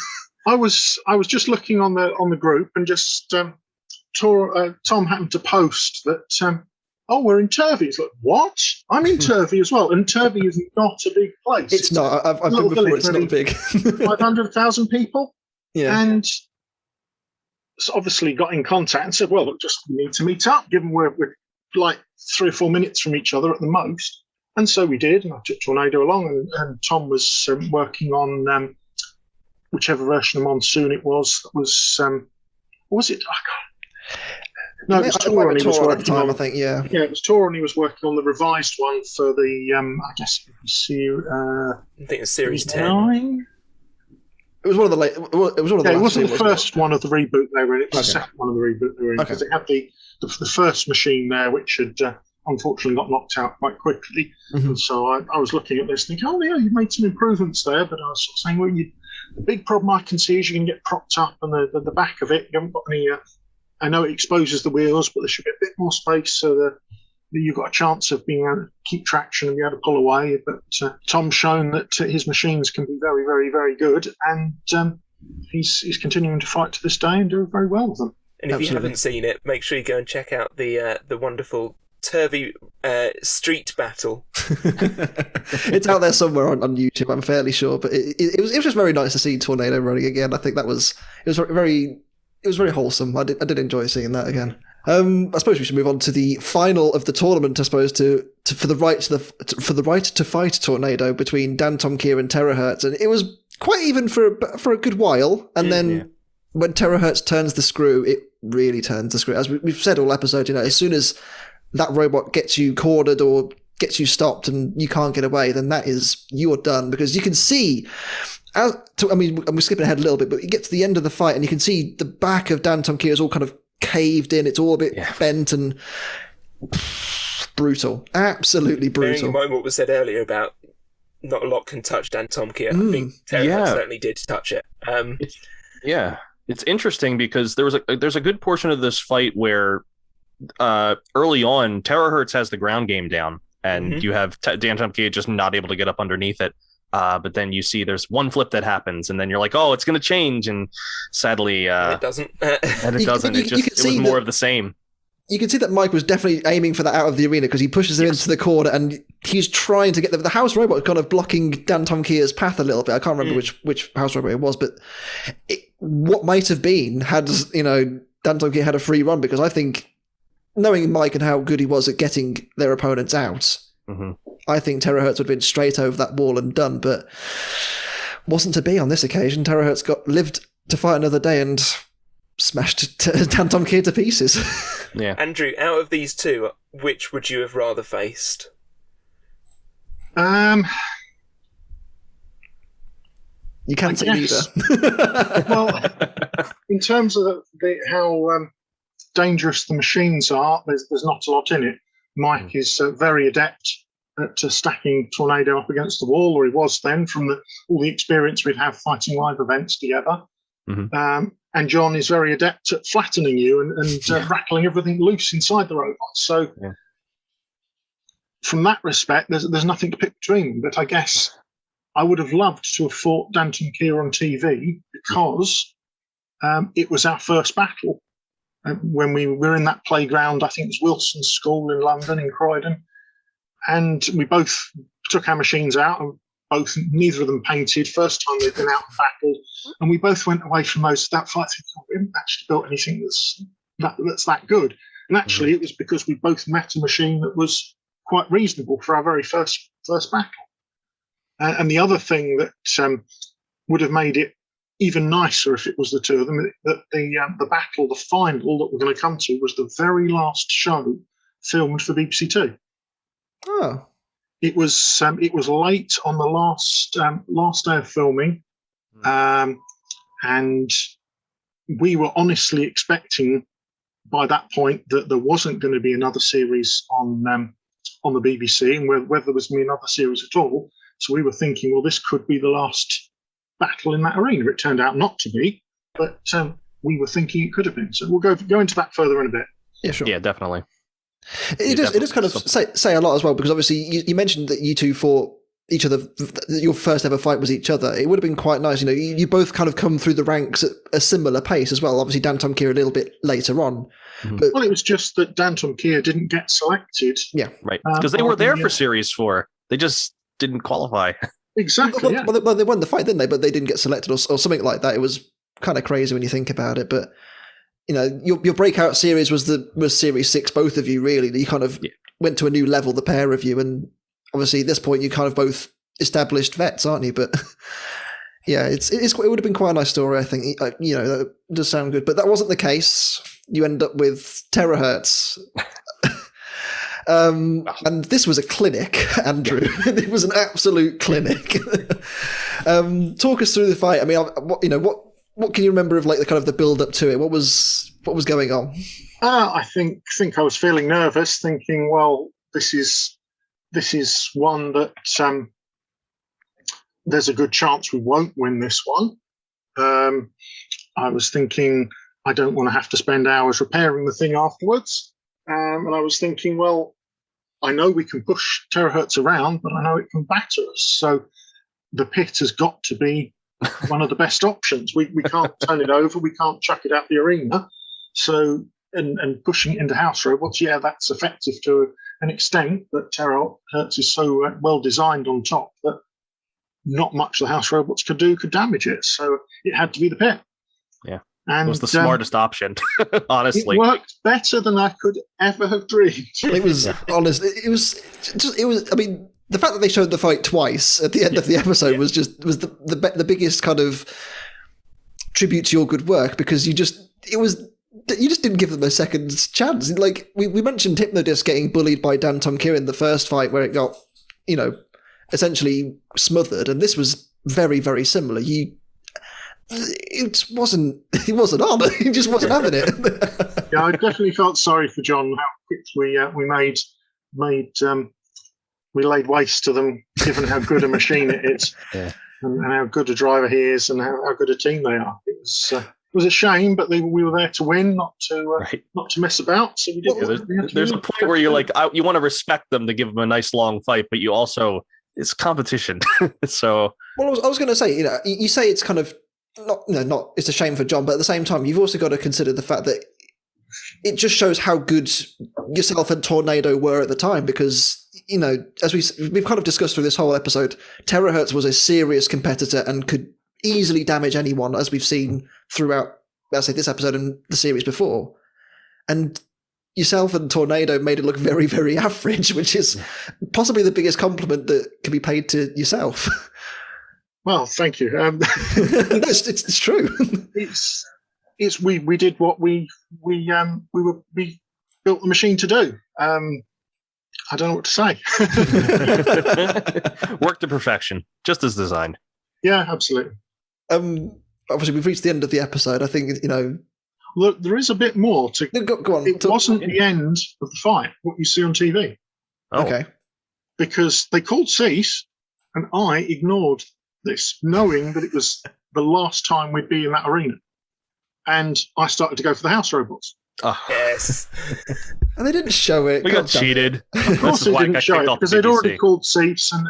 I was just looking on the group and just Tom happened to post that. We're in Turvey. It's like, what? I'm in Turvey as well. And Turvey is not a big place. It's not. I've been before. It's not big. 500,000 people. Yeah. And so obviously got in contact and said, well, we need to meet up, given we're like 3 or 4 minutes from each other at the most. And so we did. And I took Tornado along, and Tom was working on whichever version of Monsoon it was. That was, what was it? No, it was Tauron he was working at the time, on. I think, yeah. Yeah, it was Tauron he was working on the revised one for the, I guess you can see, I think it's Series 10. 9? It was one of the late. It was one of the. Yeah, last it wasn't two, the first one of the reboot they were in. It was the Okay. second one of the reboot they were in because it had the first machine there, which had unfortunately got knocked out quite quickly. Mhm. And so I was looking at this thinking, oh yeah, you've made some improvements there, but I was sort of saying, well, the big problem I can see is you can get propped up, and the back of it, you haven't got any. I know it exposes the wheels, but there should be a bit more space so that you've got a chance of being able to keep traction and be able to pull away. But Tom's shown that his machines can be very, very, very good, and he's continuing to fight to this day and do very well with them. And if you haven't seen it, make sure you go and check out the wonderful Turvey street battle. It's out there somewhere on YouTube, I'm fairly sure. But it was just very nice to see Tornado running again. I think it was very wholesome. I did enjoy seeing that again. I suppose we should move on to the final of the tournament. I suppose for the right to fight Tornado between Dantomkia and Terrorhurtz, and it was quite even for a good while. And then when Terrorhurtz turns the screw, it really turns the screw. As we've said all episode, as soon as that robot gets you cornered or gets you stopped and you can't get away, then you're done, because you can see. We're skipping ahead a little bit, but you get to the end of the fight and you can see the back of Dantomkia is all kind of caved in. It's all a bit bent and brutal. Absolutely brutal. Bearing in mind what was said earlier about not a lot can touch Dantomkia, I think Terrorhurtz certainly did touch it. It's interesting because there's a good portion of this fight where early on Terrorhurtz has the ground game down, and you have Dantomkia just not able to get up underneath it. But then you see there's one flip that happens, and then you're like, oh, it's going to change. And sadly, it doesn't. And it doesn't. It was more of the same. You can see that Mike was definitely aiming for that out of the arena, because he pushes him into the corner and he's trying to get the house robot kind of blocking Dantomkia's path a little bit. I can't remember which house robot it was, but what might have been had Dantomkia had a free run, because I think, knowing Mike and how good he was at getting their opponents out, I think Terrorhurtz would have been straight over that wall and done, but wasn't to be on this occasion. Terrorhurtz lived to fight another day and smashed Dantomkia to pieces. Yeah. Andrew, out of these two, which would you have rather faced? You can't say neither. Well, in terms of how dangerous the machines are, there's not a lot in it. Mike is very adept at stacking Tornado up against the wall, or he was then from all the experience we'd have fighting live events together. Mm-hmm. And John is very adept at flattening you and rattling everything loose inside the robot. So from that respect, there's nothing to pick between them. But I guess I would have loved to have fought Dantomkia on TV because it was our first battle. When we were in that playground, I think it was Wilson's School in London, in Croydon, and we both took our machines out, and neither of them painted. First time they'd been out and battled, and we both went away from that fight thinking, we haven't actually built anything that's that good. And actually, it was because we both met a machine that was quite reasonable for our very first battle. And the other thing that would have made it even nicer if it was the two of them, that the battle, the final that we're going to come to, was the very last show filmed for BBC Two. Oh. It was late on the last day of filming, and we were honestly expecting by that point that there wasn't going to be another series on the BBC, and whether there was going to be another series at all. So we were thinking, well, this could be the last battle in that arena. It turned out not to be, but we were thinking it could have been. So we'll go into that further in a bit. Yeah, sure. Yeah, definitely. It does kind of say a lot as well, because obviously you mentioned that you two fought each other. Your first ever fight was each other. It would have been quite nice, you both kind of come through the ranks at a similar pace as well. Obviously, Dantomkia a little bit later on. Mm-hmm. But, well, it was just that Dantomkia didn't get selected. Yeah, right. Because they were there for Series 4. They just didn't qualify. Exactly. Well, they won the fight, didn't they? But they didn't get selected or something like that. It was kind of crazy when you think about it. But your breakout series was Series 6. Both of you really. You kind of went to a new level, the pair of you, and obviously at this point you kind of both established vets, aren't you? But yeah, it would have been quite a nice story. I think that does sound good. But that wasn't the case. You end up with Terrorhurtz. And this was a clinic, Andrew. It was an absolute clinic. Talk us through the fight. I mean, what can you remember of like the kind of the build up to it? What was going on? I think I was feeling nervous, thinking, well, this is one that there's a good chance we won't win this one. I was thinking I don't want to have to spend hours repairing the thing afterwards. And I was thinking, well, I know we can push Terrorhurtz around, but I know it can batter us. So the pit has got to be one of the best options. We can't turn it over. We can't chuck it out the arena. So, and pushing it into house robots, that's effective to an extent, but Terrorhurtz is so well designed on top that not much the house robots could damage it. So it had to be the pit. Yeah. And it was the smartest option, honestly. It worked better than I could ever have dreamed. It was honest. It was. I mean, the fact that they showed the fight twice at the end of the episode was the biggest kind of tribute to your good work, because you just didn't give them a second chance. Like we mentioned, Hypno-Disc getting bullied by Dantomkia in the first fight, where it got essentially smothered, and this was very, very similar. It wasn't on. He just wasn't having it. Yeah, I definitely felt sorry for John. How quickly we laid waste to them, given how good a machine it is, and how good a driver he is, and how good a team they are. It was a shame, but we were there to win, not to mess about. So we did. There's a point where you're like, you want to respect them to give them a nice long fight, but you also, it's competition. So, well, I was going to say, you say it's kind of not it's a shame for John, but at the same time, you've also got to consider the fact that it just shows how good yourself and Tornado were at the time, because as we've kind of discussed through this whole episode, Terrorhurtz was a serious competitor and could easily damage anyone, as we've seen throughout, let's say, this episode and the series before. And yourself and Tornado made it look very, very average, which is possibly the biggest compliment that can be paid to yourself. Well, thank you. It's true. We did what we built the machine to do. I don't know what to say. Work to perfection, just as designed. Yeah, absolutely. Obviously, we've reached the end of the episode. I think Look, there is a bit more to. Go on. It wasn't the end of the fight. What you see on TV. Oh. Okay. because they called cease, and I ignored this, knowing that it was the last time we'd be in that arena. And I started to go for the house robots. Oh. Yes. And they didn't show it. We got cheated. Of course they didn't show it, because they'd already called cease, and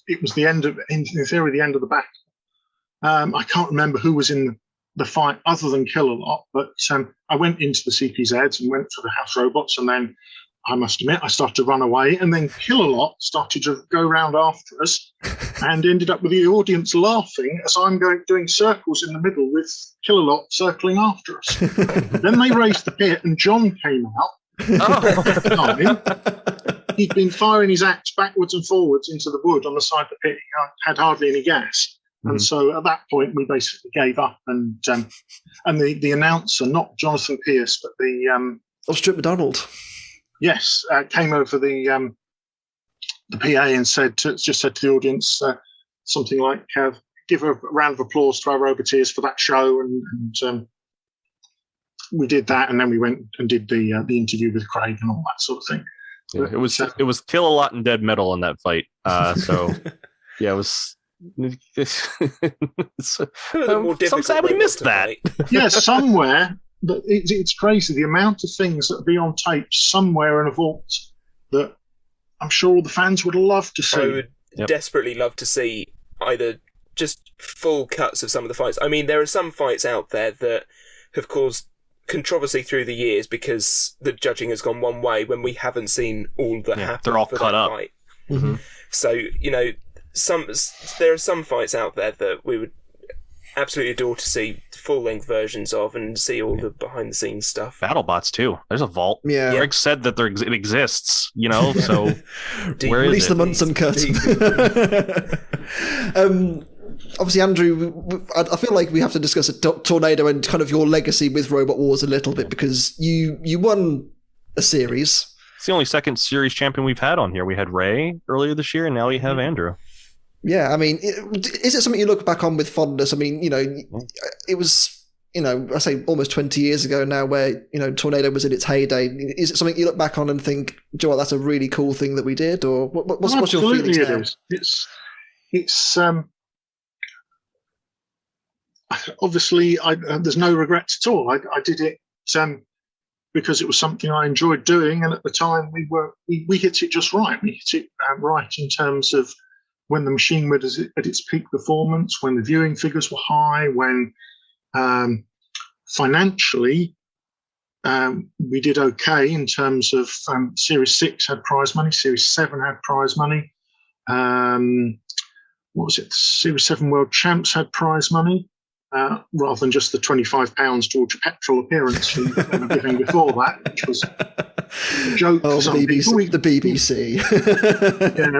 it was the end of, in theory, the end of the battle. I can't remember who was in the fight other than Killjoy, but I went into the CPZs and went for the house robots, and then I must admit I started to run away, and then Killjoy started to go round after us, and ended up with the audience laughing as I'm doing circles in the middle with Killjoy circling after us. Then they raised the pit, and John came out. He'd been firing his axe backwards and forwards into the wood on the side of the pit. He had hardly any gas. And so at that point, we basically gave up. And the announcer, not Jonathan Pierce, but the Strip McDonald. Yes, came over the PA and just said to the audience something like, "Give a round of applause to our Roboteers for that show." And we did that, and then we went and did the interview with Craig and all that sort of thing. Yeah, it was kill a lot in dead metal in that fight. So yeah, it was. I'm sad we missed that. Yeah, somewhere. But it's crazy the amount of things that will be on tape somewhere in a vault that I'm sure all the fans would love to see. I would desperately love to see either just full cuts of some of the fights. I mean, there are some fights out there that have caused controversy through the years because the judging has gone one way when we haven't seen all that happened. They're all for cut that up. Fight. Mm-hmm. So, there are some fights out there that we would absolutely adore to see full-length versions of and see all the behind-the-scenes stuff. BattleBots too. There's a vault. Yeah. Greg said that it exists. So where Release is the it? Munson cut. Obviously, Andrew, I feel like we have to discuss Tornado and kind of your legacy with Robot Wars a little bit, because you won a series. It's the only second series champion we've had on here. We had Ray earlier this year, and now we have Andrew. Yeah, I mean, is it something you look back on with fondness? I mean, it was, I say almost 20 years ago now where, Tornado was in its heyday. Is it something you look back on and think, do you know what, that's a really cool thing that we did? Or what's your feelings now? It is. It's obviously, there's no regrets at all. I did it because it was something I enjoyed doing. And at the time we hit it just right. We hit it right in terms of when the machine was at its peak performance, when the viewing figures were high, when financially we did okay in terms of Series 6 had prize money, Series 7 had prize money. What was it? Series 7 World Champs had prize money, rather than just the £25 towards your petrol appearance from giving before that, which was a joke for some people. The BBC. Yeah,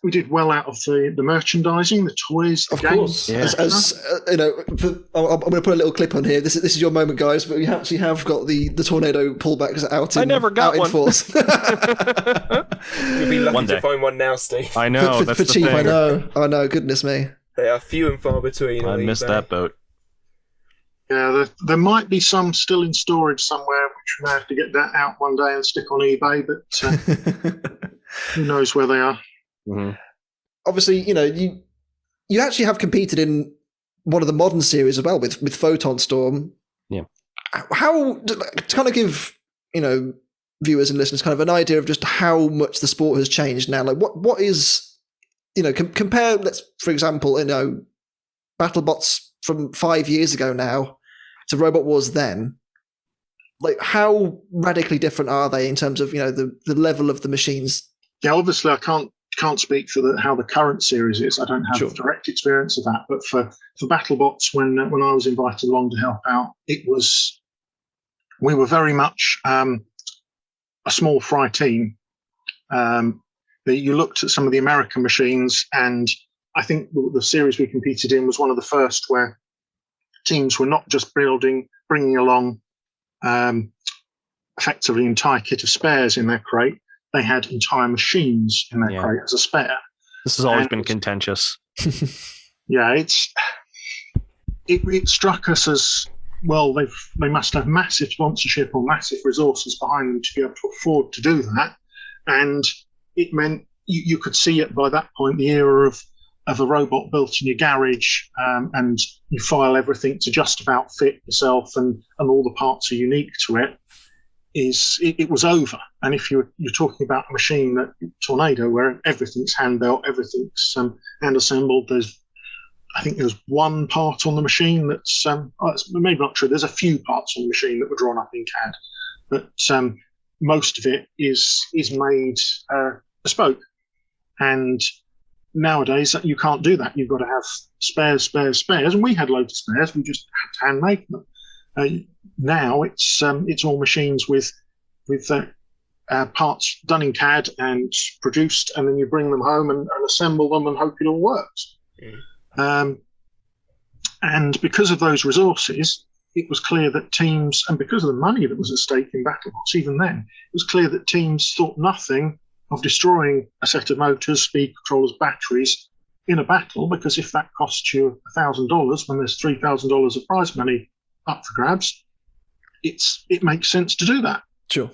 we did well out of the merchandising, the toys, the games. Of course. I'm going to put a little clip on here. This is your moment, guys. But we actually have got the Tornado pullbacks out. I never got one. In force. You'll be lucky to find one now, Steve. I know. for cheap. Thing. I know. Goodness me. They are few and far between. I missed that boat. Yeah, there might be some still in storage somewhere, which we may have to get that out one day and stick on eBay. But who knows where they are. Mm-hmm. Obviously, you actually have competed in one of the modern series as well with Photon Storm. Yeah. How to kind of give viewers and listeners kind of an idea of just how much the sport has changed now? Like what is compare? Let's for example, BattleBots from 5 years ago now to Robot Wars then. Like how radically different are they in terms of the level of the machines? Yeah, obviously I can't speak for how the current series is. I don't have direct experience of that. But for BattleBots, when I was invited along to help out, we were very much a small fry team. You looked at some of the American machines, and I think the series we competed in was one of the first where teams were not just bringing along effectively entire kit of spares in their crate. They had entire machines in their crate as a spare. This has always been contentious. Yeah, it struck us as well, they must have massive sponsorship or massive resources behind them to be able to afford to do that. And it meant you could see it by that point, the era of a robot built in your garage, and you file everything to just about fit yourself, and all the parts are unique to it. It was over. And if you're talking about a machine that Tornado, where everything's hand built, everything's hand assembled, I think there's one part on the machine that's it's maybe not true. There's a few parts on the machine that were drawn up in CAD, but most of it is made bespoke. And nowadays you can't do that. You've got to have spares, and we had loads of spares. We just had to hand make them. Now it's all machines with parts done in CAD and produced, and then you bring them home and assemble them and hope it all works. And because of those resources, it was clear that teams, and because of the money that was at stake in BattleBots even then, it was clear that teams thought nothing of destroying a set of motors, speed controllers, batteries in a battle, because if that costs you $1,000 when there's $3,000 of prize money up for grabs, it makes sense to do that. Sure.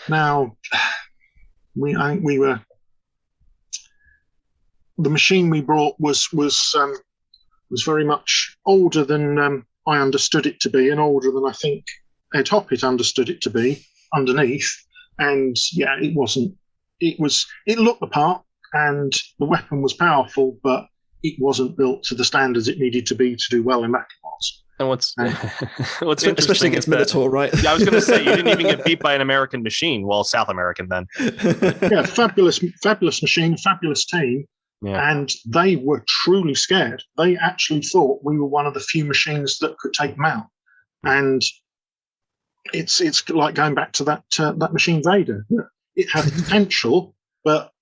Now, I think the machine we brought was very much older than I understood it to be, and older than I think Ed Hoppit understood it to be underneath. And yeah, it wasn't. It looked the part, and the weapon was powerful, but it wasn't built to the standards it needed to be to do well in BattleBots. And what's especially interesting against is Minotaur, right? Yeah, I was going to say you didn't even get beat by an American machine. Well, South American then. Yeah, fabulous machine, fabulous team. Yeah. And they were truly scared. They actually thought we were one of the few machines that could take them out. And it's like going back to that machine Vader. It had potential, but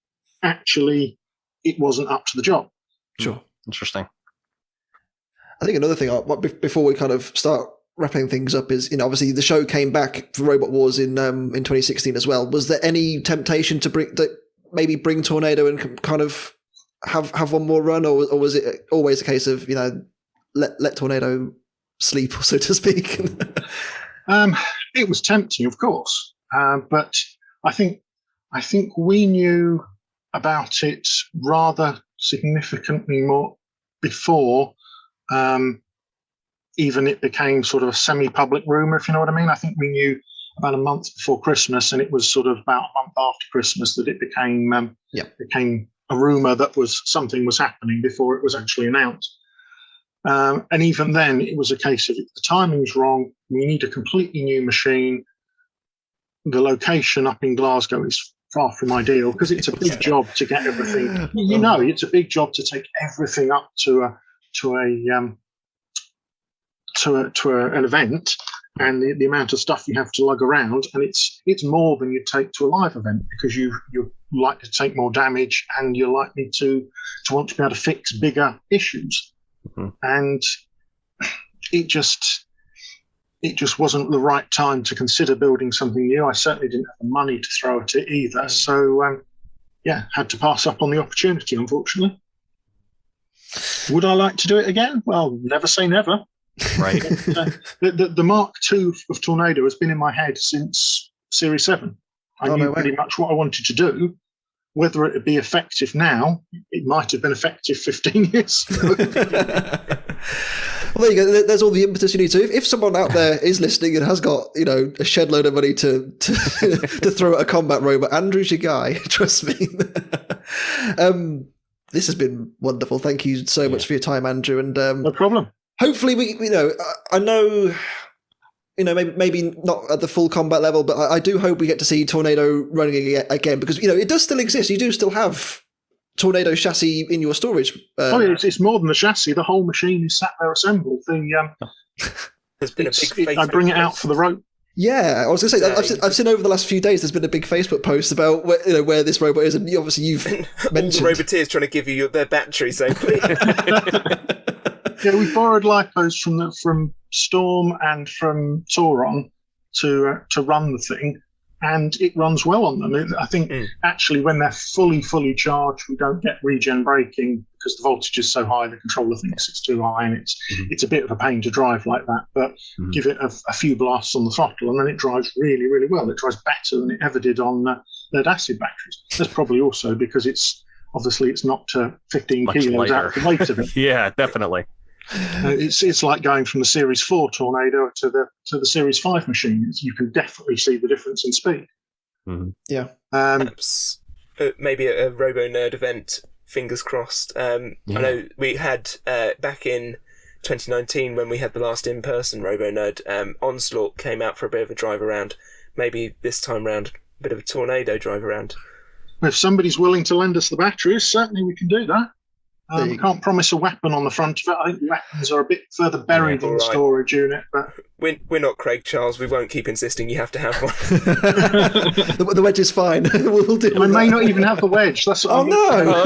actually it wasn't up to the job. Sure. Interesting. I think another thing, before we kind of start wrapping things up, is obviously the show came back for Robot Wars in 2016 as well. Was there any temptation to bring Tornado and kind of have one more run, or was it always a case of let Tornado sleep, so to speak? It was tempting, of course, but I think we knew about it rather significantly more before even it became sort of a semi-public rumor, if you know what I mean. I think we knew about a month before Christmas, and it was sort of about a month after Christmas that it became a rumor that something was happening before it was actually announced. And even then, it was a case of the timing's wrong. We need a completely new machine. The location up in Glasgow is far from ideal because it's a big job to get everything. It's a big job to take everything up to an event, and the amount of stuff you have to lug around, and it's more than you take to a live event, because you're likely to take more damage, and you're likely to want to be able to fix bigger issues. Mm-hmm. And it just wasn't the right time to consider building something new. I certainly didn't have the money to throw at it either. So had to pass up on the opportunity, unfortunately. Would I like to do it again? Well, never say never. Right. But, the Mark II of Tornado has been in my head since Series 7. I knew pretty much what I wanted to do. Whether it would be effective now, it might have been effective 15 years ago. Well, there you go. There's all the impetus you need to. If someone out there is listening and has got a shed load of money to to throw at a combat robot, Andrew's your guy. Trust me. This has been wonderful. Thank you so much for your time, Andrew. And no problem. Hopefully, I know, maybe not at the full combat level, but I do hope we get to see Tornado running again, because it does still exist. You do still have Tornado chassis in your storage. It's more than the chassis. The whole machine is sat there assembled. There's been a big I bring it out for the rope. Yeah, I was going to say, I've seen over the last few days there's been a big Facebook post about where this robot is, and obviously you've mentioned all the Roboteers trying to give you their battery, so please. Yeah, we borrowed lipos from Storm and from Tauron to run the thing, and it runs well on them. I think actually when they're fully charged, we don't get regen braking because the voltage is so high, the controller thinks it's too high, and it's a bit of a pain to drive like that. But give it a few blasts on the throttle, and then it drives really well. It drives better than it ever did on lead-acid batteries. That's probably also because it's not 15 Much kilos lighter. out of the weight of it. Yeah, definitely. It's like going from the Series 4 Tornado to the Series 5 machine. You can definitely see the difference in speed. Yeah. Perhaps, maybe a RoboNerd event, fingers crossed. I know we had, back in 2019, when we had the last in-person RoboNerd, Onslaught came out for a bit of a drive around. Maybe this time round, a bit of a Tornado drive around. If somebody's willing to lend us the batteries, certainly we can do that. We can't promise a weapon on the front of it. I think the weapons are a bit further buried in the storage unit. But we're not Craig Charles. We won't keep insisting you have to have one. The wedge is fine. We'll do I may not even have the wedge. That's what no!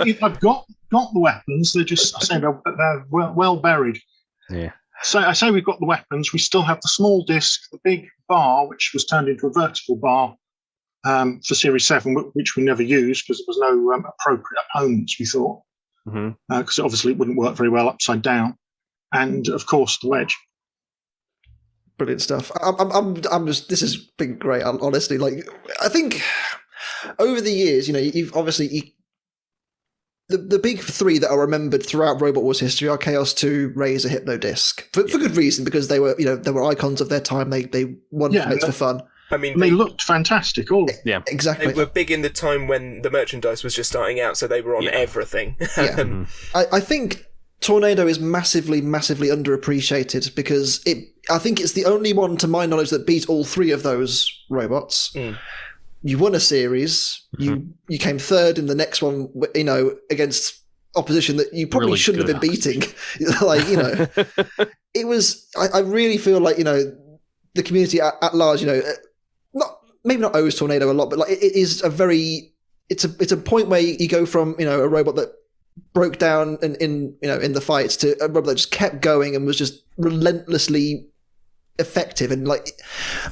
If I've got the weapons, they're well buried. Yeah. So I say we've got the weapons. We still have the small disc, the big bar, which was turned into a vertical bar. For Series 7, which we never used because there was no appropriate opponents, we thought, because obviously it wouldn't work very well upside down, and of course the wedge. Brilliant stuff. I'm just. This has been great. Honestly, like I think over the years, you've obviously the big three that are remembered throughout Robot Wars history are Chaos 2, Razor, Hypno-Disc for good reason, because they were icons of their time. They won fights for fun. I mean, they looked fantastic. All yeah, exactly. They were big in the time when the merchandise was just starting out, so they were on everything. I think Tornado is massively underappreciated because I think it's the only one, to my knowledge, that beat all three of those robots. You won a series. You came third in the next one. Against opposition that you probably really shouldn't have been beating. It was. I really feel like the community at large, maybe not owes Tornado a lot, but like it is it's a point where you go from a robot that broke down in the fights to a robot that just kept going and was just relentlessly effective. And like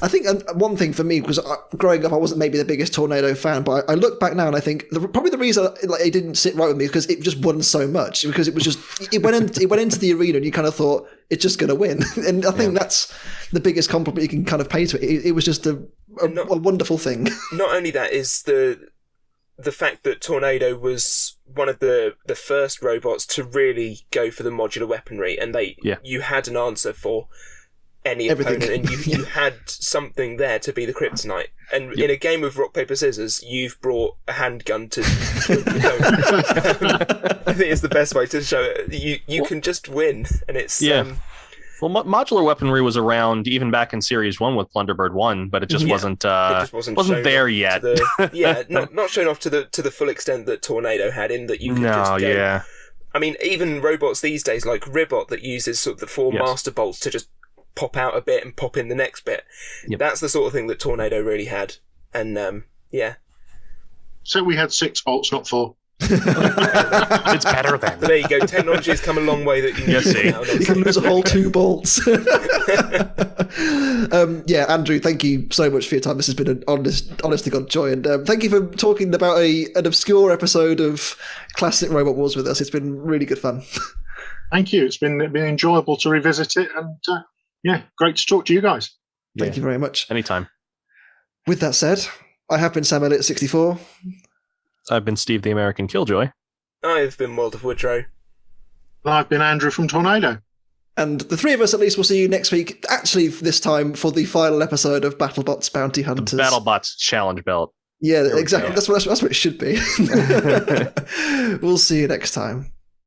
I think one thing for me, because growing up I wasn't maybe the biggest Tornado fan, but I look back now and I think probably the reason it didn't sit right with me is because it just won so much, because it was just it went into the arena and you kind of thought it's just going to win. And I think that's the biggest compliment you can kind of pay to it. It was just a wonderful thing. Not only that is the fact that Tornado was one of the first robots to really go for the modular weaponry, and you had an answer for any opponent, and you had something there to be the kryptonite. And in a game of rock paper scissors, you've brought a handgun to kill the opponent. I think it's the best way to show it. You can just win, and it's Well, modular weaponry was around even back in Series 1 with Plunderbird 1, but it just wasn't there yet. Not shown off to the full extent that Tornado had, in that you could just go. I mean, even robots these days, like Ribot, that uses sort of the four master bolts to just pop out a bit and pop in the next bit. That's the sort of thing that Tornado really had. And so we had 6 bolts, not 4. It's better then. But there you go. Technology has come a long way. That you can lose a whole 2 bolts. Andrew, thank you so much for your time. This has been an honest to God joy, and thank you for talking about an obscure episode of classic Robot Wars with us. It's been really good fun. Thank you. It's been enjoyable to revisit it, and great to talk to you guys. Thank you very much. Anytime. With that said, I have been Sam Elliott 64. I've been Steve the American Killjoy. I've been World of Woodrow. I've been Andrew from Tornado. And the three of us, at least, will see you next week, actually this time for the final episode of BattleBots Bounty Hunters. The BattleBots Challenge Belt. Yeah, exactly. That's what it should be. We'll see you next time.